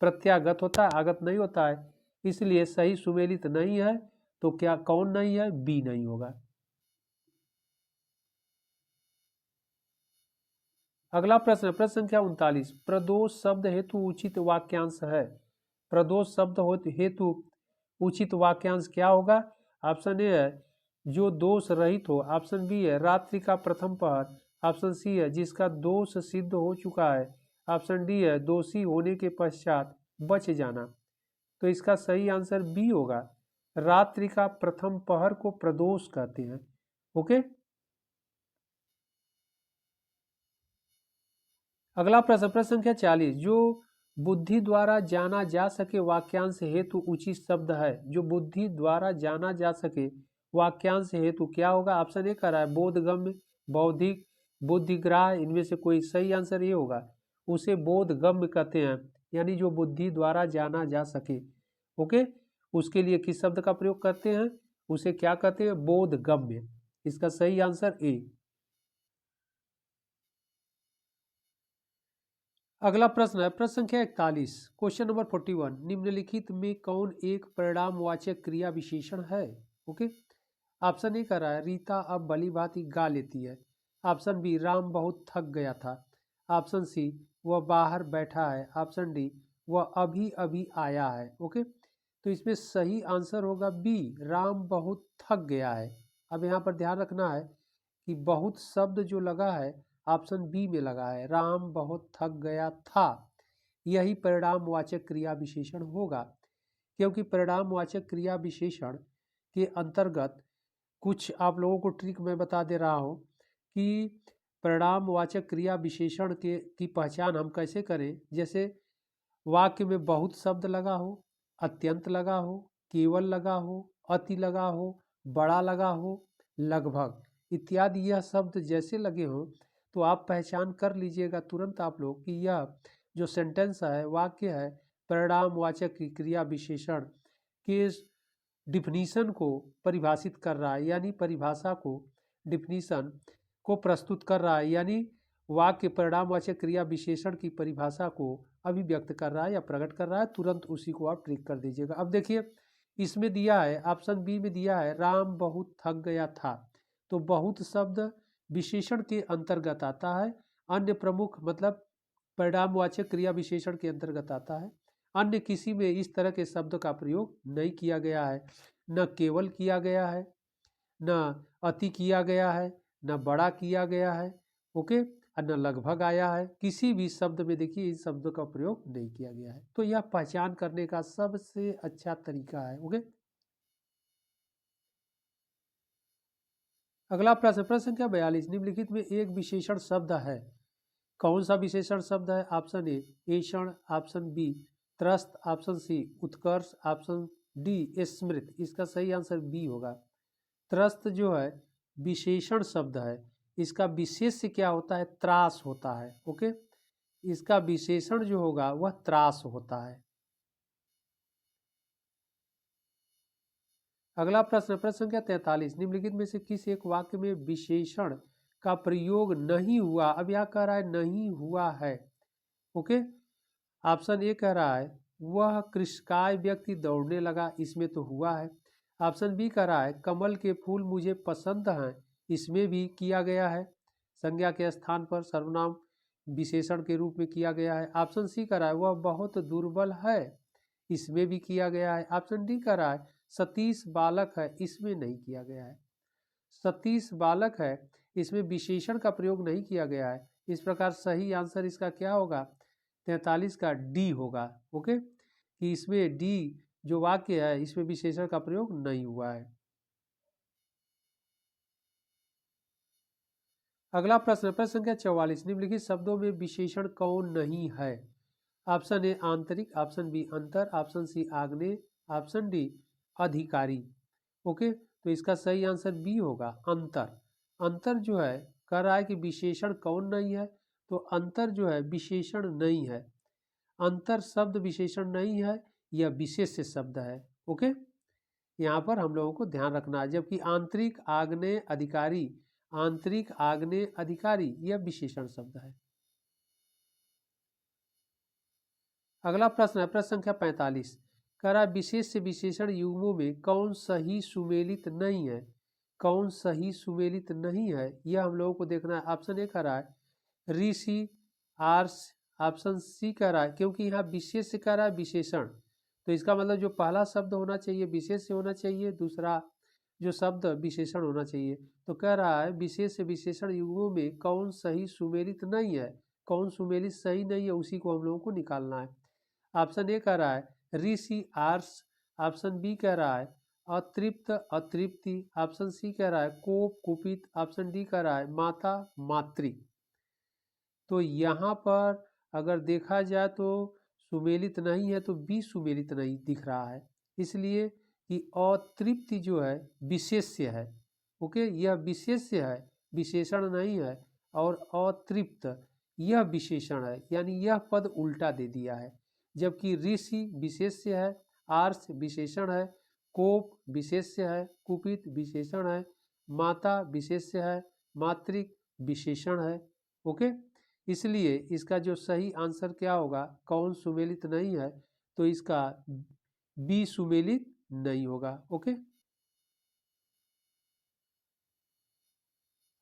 प्रत्यागत होता है, आगत नहीं होता है, इसलिए सही सुमेलित नहीं है। तो क्या कौन नहीं है? बी नहीं होगा। अगला प्रश्न, प्रश्न संख्या 39, प्रदोष शब्द हेतु उचित वाक्यांश है। प्रदोष शब्द हेतु उचित वाक्यांश क्या होगा? ऑप्शन ए है जो दोष रहित हो। ऑप्शन बी है रात्रि का प्रथम पहर। ऑप्शन सी है जिसका दोष सिद्ध हो चुका है। ऑप्शन डी है दोषी होने के पश्चात बच जाना। तो इसका सही आंसर बी होगा। रात्रि का प्रथम पहर को प्रदोष कहते हैं। ओके, अगला प्रश्न, प्रश्न संख्या 40, जो बुद्धि द्वारा जाना जा सके वाक्यांश हेतु उचित शब्द है। जो बुद्धि द्वारा जाना जा सके वाक्यांश हेतु क्या होगा? ऑप्शन ए कर रहा है बोधगम्य, बौद्धिक, बुद्धिग्राह्य। इनमें से कोई सही आंसर ये होगा। उसे बोधगम्य कहते हैं, यानी जो बुद्धि द्वारा जाना जा सके। ओके, उसके लिए किस शब्द का प्रयोग करते हैं? उसे क्या कहते हैं? बोधगम्य। इसका सही आंसर ए। अगला प्रश्न है प्रश्न संख्या 41, क्वेश्चन नंबर 41, निम्नलिखित में कौन एक परिणामवाचक क्रिया विशेषण है? ओके, ऑप्शन ए कर रहा है रीता अब भली भांति गा लेती है। ऑप्शन बी राम बहुत थक गया था। ऑप्शन सी वह बाहर बैठा है। ऑप्शन डी वह अभी अभी आया है। ओके, तो इसमें सही आंसर होगा बी, राम बहुत थक गया है। अब यहाँ पर ध्यान रखना है कि बहुत शब्द जो लगा है ऑप्शन बी में लगा है, राम बहुत थक गया था। यही परिणामवाचक क्रिया विशेषण होगा, क्योंकि परिणामवाचक क्रिया विशेषण के अंतर्गत कुछ आप लोगों को ट्रिक मैं बता दे रहा हूँ कि परिणामवाचक क्रिया विशेषण की पहचान हम कैसे करें। जैसे वाक्य में बहुत शब्द लगा हो, अत्यंत लगा हो, केवल लगा हो, अति लगा हो, बड़ा लगा हो, लगभग इत्यादि यह शब्द जैसे लगे हो तो आप पहचान कर लीजिएगा तुरंत आप लोग कि यह जो सेंटेंस है, वाक्य है, परिणामवाचक क्रिया विशेषण के डिफिनीशन को परिभाषित कर रहा है, यानी परिभाषा को, डिफिनीशन को प्रस्तुत कर रहा है, यानी वाक्य परिणामवाचक क्रिया विशेषण की परिभाषा को अभिव्यक्त कर रहा है या प्रकट कर रहा है। तुरंत उसी को आप ट्रिक कर दीजिएगा। अब देखिए इसमें दिया है, ऑप्शन बी में दिया है राम बहुत थक गया था, तो बहुत शब्द विशेषण के अंतर्गत आता है। अन्य प्रमुख मतलब परिणामवाचक क्रिया विशेषण के अंतर्गत आता है। अन्य किसी में इस तरह के शब्द का प्रयोग नहीं किया गया है। न केवल किया गया है, न अति किया गया है, न बड़ा किया गया है। ओके, और न लगभग आया है। किसी भी शब्द में देखिए इन शब्दों का प्रयोग नहीं किया गया है। तो यह पहचान करने का सबसे अच्छा तरीका है। ओके, अगला प्रश्न, प्रश्न संख्या 42, निम्नलिखित में एक विशेषण शब्द है। कौन सा विशेषण शब्द है? ऑप्शन ए ऐषण, ऑप्शन बी त्रस्त, ऑप्शन सी उत्कर्ष, ऑप्शन डी स्मृत। इसका सही आंसर बी होगा। त्रस्त जो है विशेषण शब्द है, इसका विशेष्य क्या होता है? त्रास होता है। ओके, इसका विशेषण जो होगा वह त्रास होता है। अगला प्रश्न, प्रश्न संख्या 43, निम्नलिखित में से किस एक वाक्य में विशेषण का प्रयोग नहीं हुआ? अब यह कह रहा है नहीं हुआ है। ओके, ऑप्शन ए कह रहा है वह कृषकाय व्यक्ति दौड़ने लगा, इसमें तो हुआ है। ऑप्शन बी कह रहा है कमल के फूल मुझे पसंद हैं, इसमें भी किया गया है, संज्ञा के स्थान पर सर्वनाम विशेषण के रूप में किया गया है। ऑप्शन सी कह रहा है वह बहुत दुर्बल है, इसमें भी किया गया है। ऑप्शन डी कह रहा है सतीश बालक है, इसमें नहीं किया गया है। सतीश बालक है, इसमें विशेषण का प्रयोग नहीं किया गया है। इस प्रकार सही आंसर इसका क्या होगा, 43 का डी होगा। ओके, कि इसमें डी जो वाक्य है इसमें विशेषण का प्रयोग नहीं हुआ है। अगला प्रश्न, प्रश्न संख्या 44, निम्नलिखित शब्दों में विशेषण कौन नहीं है। ऑप्शन ए आंतरिक, ऑप्शन बी अंतर, ऑप्शन सी आग्नेय, ऑप्शन डी अधिकारी। ओके, तो इसका सही आंसर बी होगा अंतर। अंतर जो है कह रहा है कि विशेषण कौन नहीं है, तो अंतर जो है विशेषण नहीं है। अंतर शब्द विशेषण नहीं है, यह विशेष्य शब्द है। ओके, यहाँ पर हम लोगों को ध्यान रखना है। जबकि आंतरिक आग्नेय अधिकारी, आंतरिक आग्नेय अधिकारी यह विशेषण शब्द है। अगला प्रश्न है प्रश्न संख्या 45, कह रहा है विशेष से विशेषण युग्मों में कौन सही सुमेलित नहीं है। कौन सही सुमेलित नहीं है यह हम लोगों को देखना है। ऑप्शन ए कह रहा है ऋषि आर्स, ऑप्शन सी कह रहा है क्योंकि यहाँ विशेष से कह रहा है विशेषण, तो इसका मतलब जो पहला शब्द होना चाहिए विशेष से होना चाहिए, दूसरा जो शब्द विशेषण होना चाहिए। तो कह रहा है विशेष से विशेषण युग्मों में कौन सही सुमेलित नहीं है। कौन सुमेलित सही नहीं है उसी को हम लोगों को निकालना है। ऑप्शन ए कह रहा है ऋषि आर्स, ऑप्शन बी कह रहा है अतृप्त अतृप्ति, ऑप्शन सी कह रहा है कोप कुपित, ऑप्शन डी कह रहा है माता मातृ। तो यहाँ पर अगर देखा जाए तो सुमेलित नहीं है, तो बी सुमेलित नहीं दिख रहा है, इसलिए कि अतृप्ति जो है विशेष्य है। ओके, यह विशेष्य है, विशेषण नहीं है, और अतृप्त यह विशेषण है, यानी यह पद उल्टा दे दिया है। जबकि ऋषि विशेष्य है, आर्ष विशेषण है, कोप विशेष्य है, कुपित विशेषण है, माता विशेष्य है, मातृक विशेषण है। ओके, इसलिए इसका जो सही आंसर क्या होगा, कौन सुमेलित नहीं है, तो इसका बी सुमेलित नहीं होगा। ओके,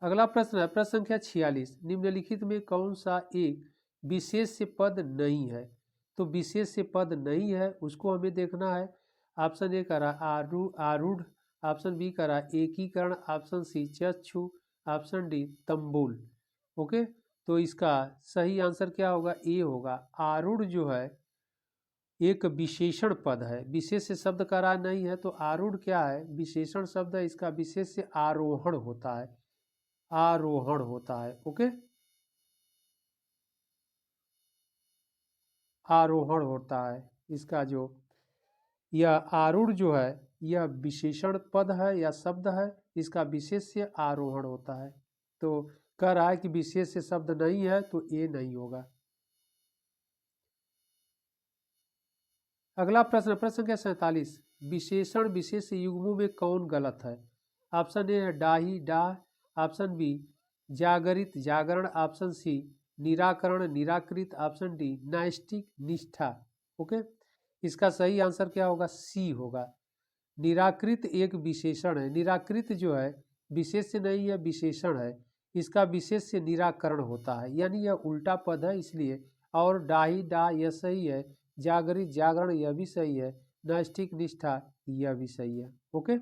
अगला प्रश्न है प्रश्न संख्या 46, निम्नलिखित में कौन सा एक विशेष्य पद नहीं है। तो विशेष्य पद नहीं है उसको हमें देखना है। ऑप्शन ए करा आरूढ़, ऑप्शन बी करा एकीकरण, ऑप्शन सी चक्षु, ऑप्शन डी तंबूल। ओके, तो इसका सही आंसर क्या होगा, ए होगा। आरूढ़ जो है एक विशेषण पद है, विशेष शब्द का रहा नहीं है, तो आरूढ़ क्या है, विशेषण शब्द है, इसका विशेष से आरोहण होता है, आरोहण होता है। ओके, आरोहण होता है इसका जो, यह आरूढ़ जो है यह विशेषण पद है या शब्द है, इसका विशेष्य आरोहण होता है। तो कह रहा है कि विशेष्य शब्द नहीं है, तो ए नहीं होगा। अगला प्रश्न प्रश्न संख्या 47, विशेषण विशेष युग्मों में कौन गलत है। ऑप्शन ए है डाही डाह, ऑप्शन बी जागरित जागरण, ऑप्शन सी निराकरण निराकृत, ऑप्शन डी नास्तिक निष्ठा। ओके, इसका सही आंसर क्या होगा, सी होगा। निराकृत एक विशेषण है, निराकृत जो है विशेष्य नहीं है, विशेषण है, इसका विशेष्य निराकरण होता है, यानी यह उल्टा पद है इसलिए। और डाही डा यह सही है, जागरित जागरण यह भी सही है, नैष्ठिक निष्ठा यह भी सही है। ओके,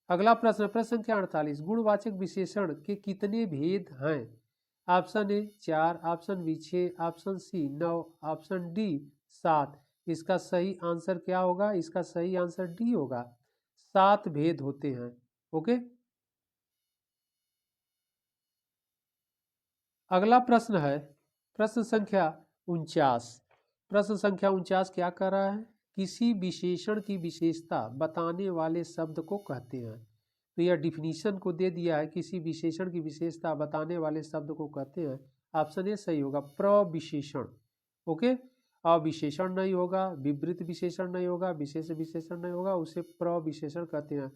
अगला प्रश्न प्रश्न संख्या 48, गुणवाचक विशेषण के कितने भेद हैं। Option A 4, option B 6, option C 9, option D 7। इसका सही आंसर क्या होगा, इसका सही आंसर डी होगा, 7 भेद होते हैं। ओके, अगला प्रश्न है प्रश्न संख्या 49, प्रश्न संख्या 49 क्या कर रहा है, किसी विशेषण की विशेषता बताने वाले शब्द को कहते हैं। तो यह डिफिनीशन को दे दिया है, किसी विशेषण की विशेषता बताने वाले शब्द को कहते हैं। ऑप्शन ए सही होगा, प्रविशेषण। ओके, अविशेषण नहीं होगा, विवृत विशेषण नहीं होगा, विशेष विशेषण नहीं होगा, उसे प्रविशेषण कहते हैं।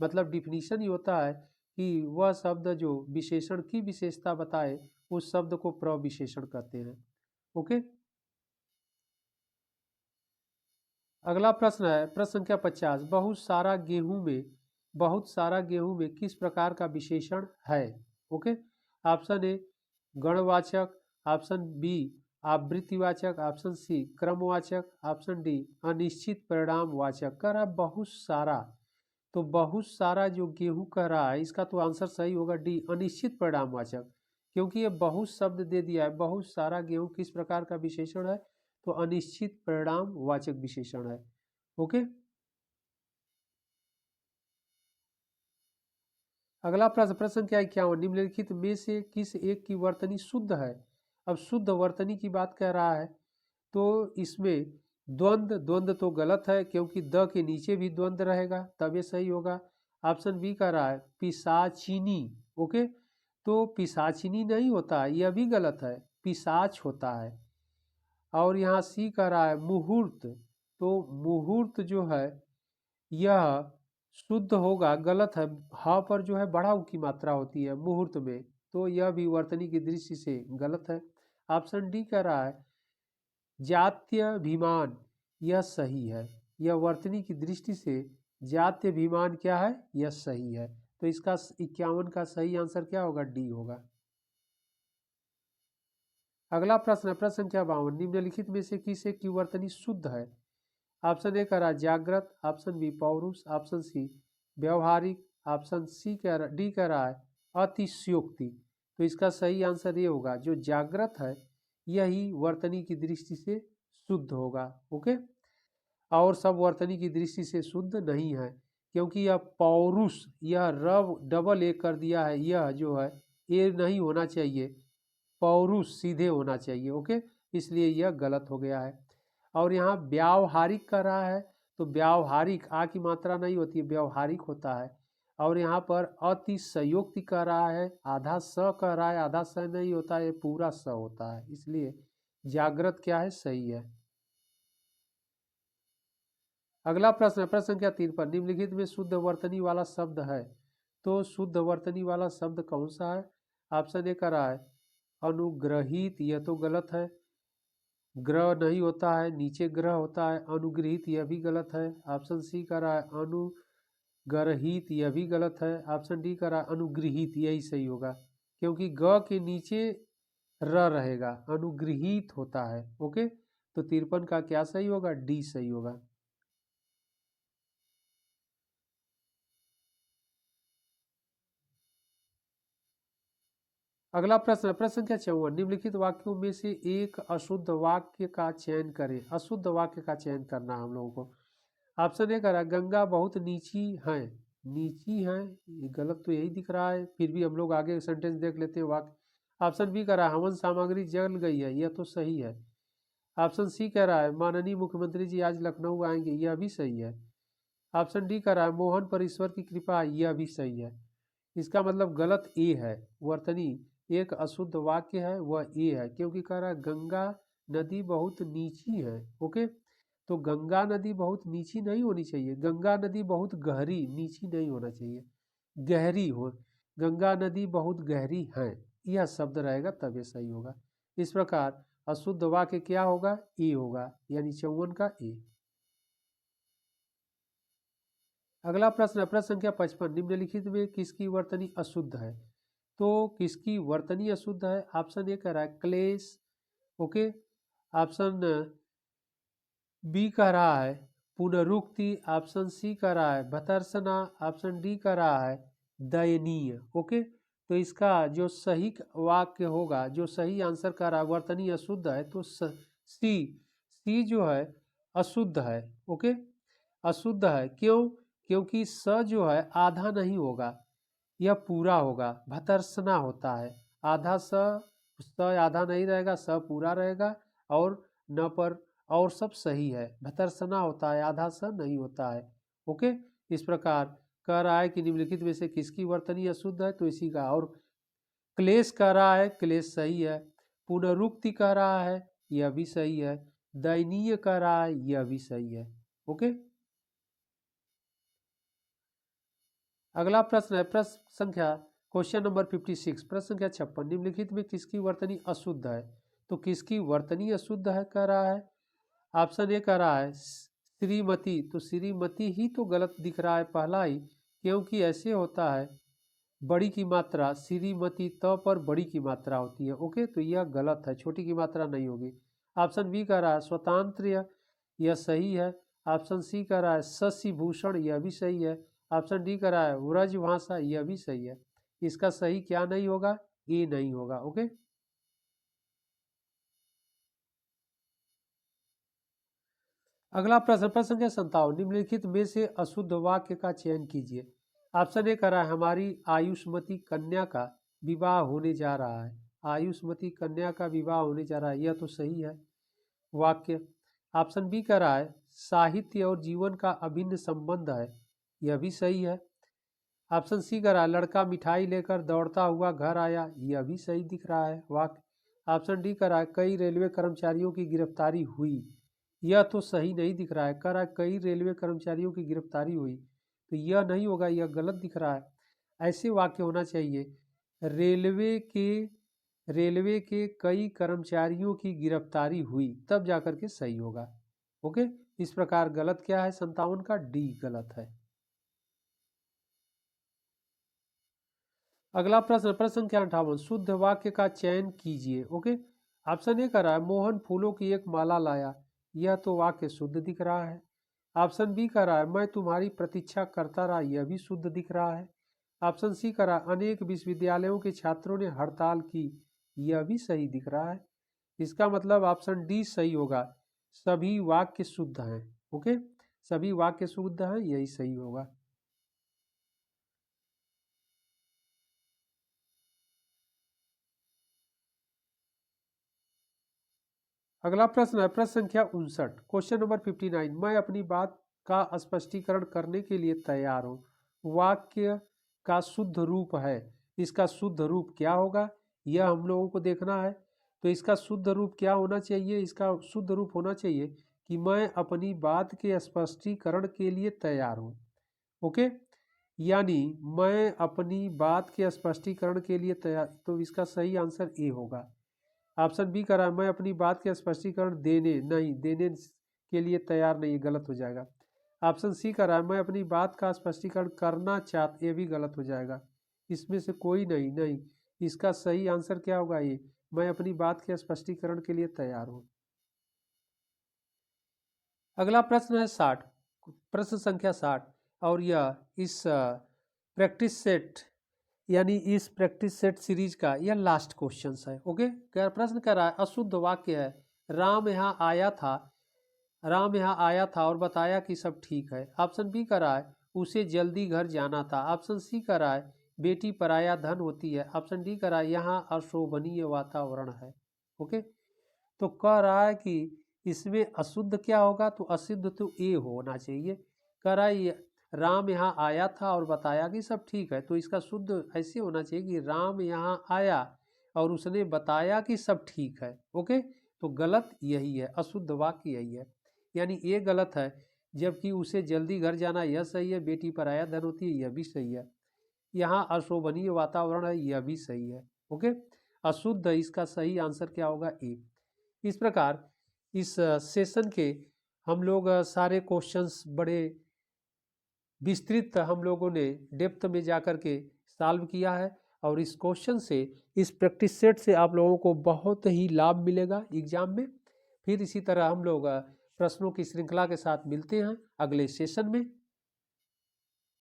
मतलब डिफिनीशन ही होता है कि वह शब्द जो विशेषण की विशेषता बताए उस शब्द को प्रविशेषण कहते हैं। ओके, अगला प्रश्न है प्रश्न संख्या 50, बहुत सारा गेहूं में, बहुत सारा गेहूं में किस प्रकार का विशेषण है। ओके, ऑप्शन ए गणवाचक, ऑप्शन बी आवृत्तिवाचक, ऑप्शन सी क्रमवाचक, ऑप्शन डी अनिश्चित परिणाम वाचक। कह रहा है बहुत सारा, तो बहुत सारा जो गेहूं कह रहा है इसका तो आंसर सही होगा डी अनिश्चित परिणाम वाचक, क्योंकि ये बहुत शब्द दे दिया है। बहुत सारा गेहूं किस प्रकार का विशेषण है, तो अनिश्चित परिणाम वाचक विशेषण है। ओके, अगला प्रश्न, प्रश्न क्या है 51, निम्नलिखित में से किस एक की वर्तनी शुद्ध है। अब शुद्ध वर्तनी की बात कह रहा है, तो इसमें द्वंद्व, द्वंद्व तो गलत है क्योंकि द के नीचे भी द्वंद्व रहेगा तब ये सही होगा। ऑप्शन बी कह रहा है पिशाचिनी। ओके, तो पिशाचिनी नहीं होता है, यह भी गलत है, पिशाच होता है। और यहाँ सी कह रहा है मुहूर्त, तो मुहूर्त जो है यह शुद्ध होगा, गलत है। हा पर जो है बड़ा ऊ की मात्रा होती है मुहूर्त में, तो यह भी वर्तनी की दृष्टि से गलत है। ऑप्शन डी कह रहा है जात्यभिमान, यह सही है। यह वर्तनी की दृष्टि से जात्यभिमान क्या है, यह सही है। तो इसका 51 का सही आंसर क्या होगा, डी होगा। अगला प्रश्न है प्रश्न संख्या 52, निम्नलिखित में से किस एक की वर्तनी शुद्ध है। ऑप्शन ए कह रहा है जागृत, ऑप्शन बी पौरुष, ऑप्शन सी व्यवहारिक, ऑप्शन सी डी कह रहा है अतिशयोक्ति। तो इसका सही आंसर ये होगा जो जागृत है यही वर्तनी की दृष्टि से शुद्ध होगा। ओके, और सब वर्तनी की दृष्टि से शुद्ध नहीं है, क्योंकि यह पौरुष, यह रब डबल ए कर दिया है, यह जो है ए नहीं होना चाहिए, पौरुष सीधे होना चाहिए। ओके, इसलिए यह गलत हो गया है। और यहाँ व्यावहारिक कर रहा है, तो व्यावहारिक आ की मात्रा नहीं होती है, व्यावहारिक होता है। और यहाँ पर अतिशयोक्ति कर रहा है, आधा स कह रहा है, आधा स नहीं होता है, पूरा स होता है, इसलिए जागृत क्या है, सही है। अगला प्रश्न है प्रश्न संख्या 3 पर, निम्नलिखित में शुद्ध वर्तनी वाला शब्द है। तो शुद्ध वर्तनी वाला शब्द कौन सा है। ऑप्शन ए कर रहा है अनुग्रहित, यह तो गलत है, ग्रह नहीं होता है, नीचे ग्रह होता है। अनुग्रहित, यह भी गलत है। ऑप्शन सी कर रहा है अनुग्रहित, यह भी गलत है। ऑप्शन डी कर रहा है अनुगृहित, यही सही होगा, क्योंकि ग के नीचे र रहेगा, अनुगृहित होता है। ओके, तो 53 का क्या सही होगा, डी सही होगा। अगला प्रश्न है प्रश्न संख्या 54, निम्नलिखित वाक्यों में से एक अशुद्ध वाक्य का चयन करें। अशुद्ध वाक्य का चयन करना हम लोगों को। ऑप्शन ए करा गंगा बहुत नीची है, नीची है, ये गलत तो यही दिख रहा है, फिर भी हम लोग आगे सेंटेंस देख लेते हैं वाक्य। ऑप्शन बी कह रहा है हवन सामग्री जल गई है, यह तो सही है। ऑप्शन सी कह रहा है माननीय मुख्यमंत्री जी आज लखनऊ आएंगे, यह भी सही है। ऑप्शन डी कह रहा है मोहन पर ईश्वर की कृपा, यह भी सही है। इसका मतलब गलत ए है, वर्तनी एक अशुद्ध वाक्य है वह ए है, क्योंकि कह रहा है गंगा नदी बहुत नीची है। ओके, तो गंगा नदी बहुत नीची नहीं होनी चाहिए, गंगा नदी बहुत गहरी, नीची नहीं होना चाहिए, गहरी हो, गंगा नदी बहुत गहरी है, यह शब्द रहेगा तब ये सही होगा। इस प्रकार अशुद्ध वाक्य क्या होगा, ए होगा, यानी 54 का ए। अगला प्रश्न है प्रश्न संख्या 55, निम्नलिखित में किसकी वर्तनी अशुद्ध है। तो किसकी वर्तनी अशुद्ध है। ऑप्शन ए कह रहा है क्लेश। ओके, ऑप्शन बी कह रहा है पुनरुक्ति, ऑप्शन सी कह रहा है भतर्सना, ऑप्शन डी कह रहा है दयनीय। ओके, तो इसका जो सही वाक्य होगा, जो सही आंसर कह रहा है वर्तनी अशुद्ध है, तो सी जो है अशुद्ध है। ओके, अशुद्ध है क्यों, क्योंकि स जो है आधा नहीं होगा, यह पूरा होगा। भतर्सना होता है आधा, स आधा नहीं रहेगा, स पूरा रहेगा, और न पर और सब सही है। भतर्सना होता है, आधा स नहीं होता है। ओके, इस प्रकार कह रहा है कि निम्नलिखित में से किसकी वर्तनी अशुद्ध है, तो इसी का। और क्लेश कह रहा है, क्लेश सही है। पुनरुक्ति कह रहा है, यह भी सही है। दयनीय कह रहा है, यह भी सही है। ओके, अगला प्रश्न है प्रश्न संख्या क्वेश्चन नंबर 56, प्रश्न संख्या 56, निम्नलिखित में किसकी वर्तनी अशुद्ध है। तो किसकी वर्तनी अशुद्ध है कह रहा है। ऑप्शन ए कह रहा है श्रीमती, तो श्रीमती ही तो गलत दिख रहा है पहला ही, क्योंकि ऐसे होता है बड़ी की मात्रा श्रीमती त पर बड़ी की मात्रा होती है। ओके, तो यह गलत है, छोटी की मात्रा नहीं होगी। ऑप्शन बी कह रहा है स्वतंत्र, यह सही है। ऑप्शन सी कह रहा है शशि भूषण, यह भी सही है। ऑप्शन डी कह रहा है व्रजभाषा, यह भी सही है। इसका सही क्या नहीं होगा? ए नहीं होगा। ओके, अगला प्रश्न, प्रश्न संख्या 57, निम्नलिखित में से अशुद्ध वाक्य का चयन कीजिए। ऑप्शन ए कह रहा है हमारी आयुष्मती कन्या का विवाह होने जा रहा है। आयुष्मती कन्या का विवाह होने जा रहा है, यह तो सही है वाक्य। ऑप्शन बी कह रहा है साहित्य और जीवन का अभिन्न संबंध है, यह भी सही है। ऑप्शन सी कह रहा है लड़का मिठाई लेकर दौड़ता हुआ घर आया, यह भी सही दिख रहा है वाक्य। ऑप्शन डी कह रहा है कई रेलवे कर्मचारियों की गिरफ्तारी हुई, यह तो सही नहीं दिख रहा है। कह रहा है कई रेलवे कर्मचारियों की गिरफ्तारी हुई, तो यह नहीं होगा, यह गलत दिख रहा है। ऐसे वाक्य होना चाहिए रेलवे के रेलवे के कई कर्मचारियों की गिरफ्तारी हुई, तब जाकर के सही होगा। ओके, इस प्रकार गलत क्या है 57 का? डी गलत है। अगला प्रश्न, प्रश्न संख्या 58, शुद्ध वाक्य का चयन कीजिए। ओके, ऑप्शन ए कर रहा है मोहन फूलों की एक माला लाया, यह तो वाक्य शुद्ध दिख रहा है। ऑप्शन बी कर रहा है मैं तुम्हारी प्रतीक्षा करता रहा, यह भी शुद्ध दिख रहा है। ऑप्शन सी कर रहा है अनेक विश्वविद्यालयों के छात्रों ने हड़ताल की, यह भी सही दिख रहा है। इसका मतलब ऑप्शन डी सही होगा, सभी वाक्य शुद्ध हैं। ओके, सभी वाक्य शुद्ध हैं, यही सही होगा। अगला प्रश्न है प्रश्न संख्या 59, क्वेश्चन नंबर 59, मैं अपनी बात का स्पष्टीकरण करने के लिए तैयार हूँ। वाक्य का शुद्ध रूप है, इसका शुद्ध रूप क्या होगा यह हम लोगों को देखना है। तो इसका शुद्ध रूप क्या होना चाहिए? इसका शुद्ध रूप होना चाहिए कि मैं अपनी बात के स्पष्टीकरण के लिए तैयार हूँ। ओके, यानी मैं अपनी बात के स्पष्टीकरण के लिए तैयार, तो इसका सही आंसर ए होगा। ऑप्शन बी कह रहा है मैं अपनी बात के स्पष्टीकरण देने के लिए तैयार नहीं, गलत हो जाएगा। ऑप्शन सी कह रहा है मैं अपनी बात का स्पष्टीकरण करना चाहता, ये भी गलत हो जाएगा। इसमें से कोई नहीं, इसका सही आंसर क्या होगा? ये मैं अपनी बात के स्पष्टीकरण के लिए तैयार हूँ। अगला प्रश्न है 60, प्रश्न संख्या 60, और यह इस प्रैक्टिस सेट यानी इस प्रैक्टिस सेट सीरीज का यह लास्ट क्वेश्चन है। ओके, क्या प्रश्न कर रहा है अशुद्ध वाक्य है राम यहाँ आया था, राम यहाँ आया था और बताया कि सब ठीक है। ऑप्शन बी कर रहा है उसे जल्दी घर जाना था। ऑप्शन सी कर रहा है बेटी पराया धन होती है। ऑप्शन डी कर रहा है यहाँ अशोभनीय वातावरण है। ओके, तो कह रहा है कि इसमें अशुद्ध क्या होगा? तो अशुद्ध तो ए होना चाहिए। कह रहा है राम यहाँ आया था और बताया कि सब ठीक है, तो इसका शुद्ध ऐसे होना चाहिए कि राम यहाँ आया और उसने बताया कि सब ठीक है। ओके, तो गलत यही है, अशुद्ध वाक्य यही है, यानी ये गलत है। जबकि उसे जल्दी घर जाना यह सही है, बेटी पराया धन होती है यह भी सही है, यहाँ अशोभनीय वातावरण है यह भी सही है। ओके, अशुद्ध इसका सही आंसर क्या होगा? ए। इस प्रकार इस सेशन के हम लोग सारे क्वेश्चंस बड़े विस्तृत हम लोगों ने डेप्थ में जाकर के सॉल्व किया है, और इस क्वेश्चन से, इस प्रैक्टिस सेट से आप लोगों को बहुत ही लाभ मिलेगा एग्जाम में। फिर इसी तरह हम लोग प्रश्नों की श्रृंखला के साथ मिलते हैं अगले सेशन में।